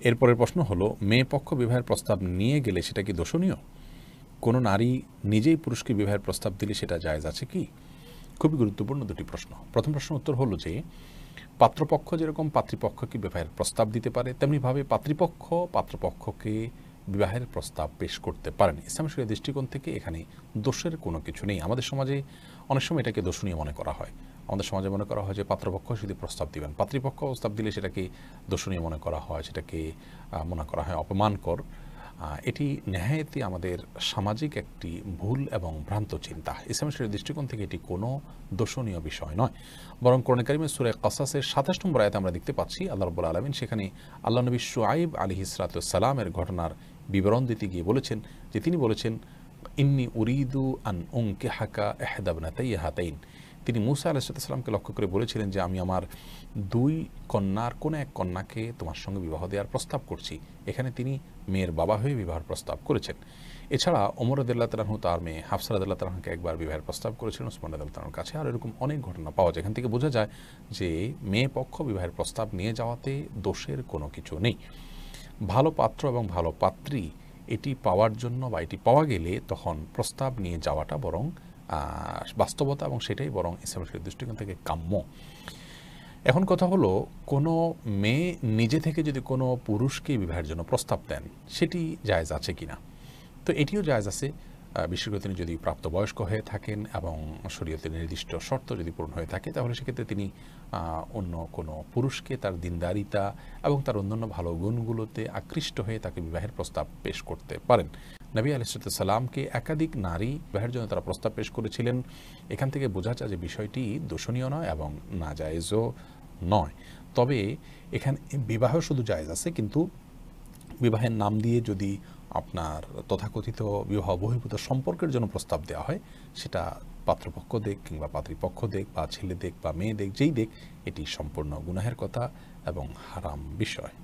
এরপরের প্রশ্ন হলো, মেয়ে পক্ষ বিবাহের প্রস্তাব নিয়ে গেলে সেটা কি দোষণীয়? কোনো নারী নিজেই পুরুষকে বিবাহের প্রস্তাব দিলে সেটা জায়েজ আছে কি? খুবই গুরুত্বপূর্ণ দুটি প্রশ্ন। প্রথম প্রশ্ন উত্তর হলো যে, পাত্রপক্ষ যেরকম পাত্রীপক্ষকে বিবাহের প্রস্তাব দিতে পারে, তেমনিভাবে পাত্রীপক্ষ পাত্রপক্ষকে বিবাহের প্রস্তাব পেশ করতে পারেন। ইসলামী শরীয়তের দৃষ্টিকোণ থেকে এখানে দোষের কোনো কিছু নেই। আমাদের সমাজে অনেক সময় এটাকে দোষণীয় মনে করা হয়। আমাদের সমাজে মনে করা হয় যে পাত্রপক্ষ শুধু প্রস্তাব দিবেন, পাত্রীপক্ষ প্রস্তাব দিলে সেটাকে দোষণীয় মনে করা হয়, সেটাকে মনে করা হয় অপমানকর। এটি নেহায়েতই আমাদের সামাজিক একটি ভুল এবং ভ্রান্ত চিন্তা। ইসলামী শরীয়তের দৃষ্টিকোণ থেকে এটি কোনো দোষণীয় বিষয় নয়, বরং কোরআন কারীমের সূরা কসাসের ২৭ নম্বর আয়াতে আমরা দেখতে পাচ্ছি আল্লাহ রাব্বুল আলামিন সেখানে আল্লাহ নবী শুআয়ব আলাইহিস সালামের ঘটনার বিবরণ দিতে গিয়ে বলেছেন যে, তিনি বলেছেন, ইন্নী উরিদু আন উনকিহাকা ইহদা ইবনাতাইয়া হাতাইন। তিনি মূসা আলাইহিস সালামকে লক্ষ্য করে বলেছিলেন যে, আমি আমার দুই কন্যার কোনো এক কন্যাকে তোমার সঙ্গে বিবাহ দেওয়ার প্রস্তাব করছি। এখানে তিনি মেয়ের বাবা হয়ে বিবাহের প্রস্তাব করেছেন। এছাড়া ওমর রাদিয়াল্লাহু তাআলা আনহু তার মেয়ে হাফসা রাদিয়াল্লাহু তাআলা আনহাকে একবার বিবাহের প্রস্তাব করেছিলেন ওসমান রাদিয়াল্লাহু তাআলার কাছে। আর এরকম অনেক ঘটনা পাওয়া যায়। এখান থেকে বোঝা যায় যে মেয়ে পক্ষ বিবাহের প্রস্তাব নিয়ে যাওয়াতে দোষের কোনো কিছু নেই। ভালো পাত্র এবং ভালো পাত্রী এটি পাওয়ার জন্য বা এটি পাওয়া গেলে তখন প্রস্তাব নিয়ে যাওয়াটা বরং বাস্তবতা, এবং সেটাই বরং ইসলামী শরীয়তের দৃষ্টিকোণ থেকে কাম্য। এখন কথা হলো, কোনো মেয়ে নিজে থেকে যদি কোনো পুরুষকে বিবাহের জন্য প্রস্তাব দেন, সেটি জায়েজ আছে কিনা? তো এটিও জায়েজ আছে, বিশেষ করে তিনি যদি প্রাপ্তবয়স্ক হয়ে থাকেন এবং শরীয়তের নির্দিষ্ট শর্ত যদি পূরণ হয়ে থাকে, তাহলে সেক্ষেত্রে তিনি অন্য কোনো পুরুষকে তার দিনদারিতা এবং তার অন্যান্য ভালো গুণগুলোতে আকৃষ্ট হয়ে তাকে বিবাহের প্রস্তাব পেশ করতে পারেন। নবী আলাইহিস সালামকে একাধিক নারী বিবাহের জন্য তারা প্রস্তাব পেশ করেছিলেন। এখান থেকে বোঝা যায় যে বিষয়টি দোষণীয় নয় এবং নাজায়েজও নয়। তবে এখানে বিবাহ শুধু জায়েজ আছে, কিন্তু বিবাহের নাম দিয়ে যদি আপনার তথাকথিত বিবাহ বহির্ভূত সম্পর্কের জন্য প্রস্তাব দেওয়া হয়, সেটা পাত্রপক্ষ দেখ কিংবা পাত্রীপক্ষ দেখ বা ছেলে দেখ বা মেয়ে দেখ, যেই দেখ, এটি সম্পূর্ণ গুনাহের কথা এবং হারাম বিষয়।